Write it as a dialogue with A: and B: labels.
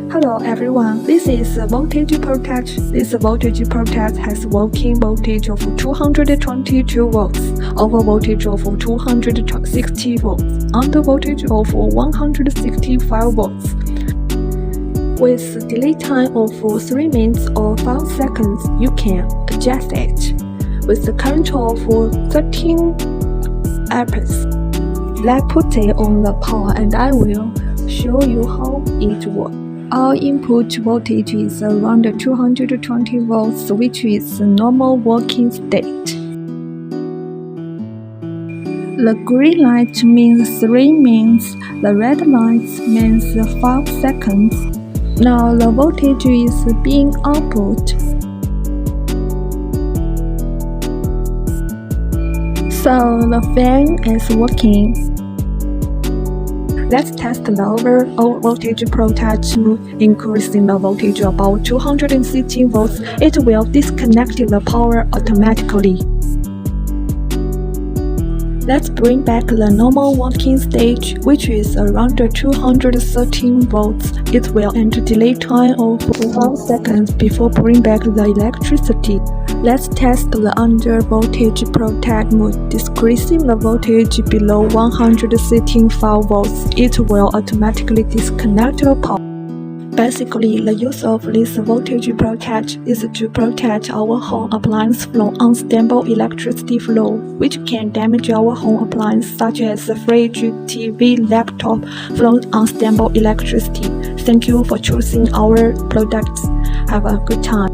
A: Hello everyone, this is voltage protect. This voltage protect has working voltage of 222 volts, over voltage of 260 volts, under voltage of 165 volts. With delay time of 3 minutes or 5 seconds, you can adjust it. With the current of 13 amperes, let's put it on the power and I will show you how it works. Our input voltage is around 220 volts, which is the normal working state. The green light means 3 minutes, the red light means 5 seconds. Now the voltage is being output. So the fan is working. Let's test the overall voltage protect to increasing the voltage about 260 volts. It will disconnect the power automatically. Let's bring back the normal working stage, which is around 213 volts. It will enter delay time of 5 seconds before bring back the electricity. Let's test the under voltage protect mode. Decreasing the voltage below 165 volts, it will automatically disconnect the power. Basically, the use of this voltage protect is to protect our home appliance from unstable electricity flow, which can damage our home appliance such as the fridge, TV, laptop from unstable electricity. Thank you for choosing our products. Have a good time.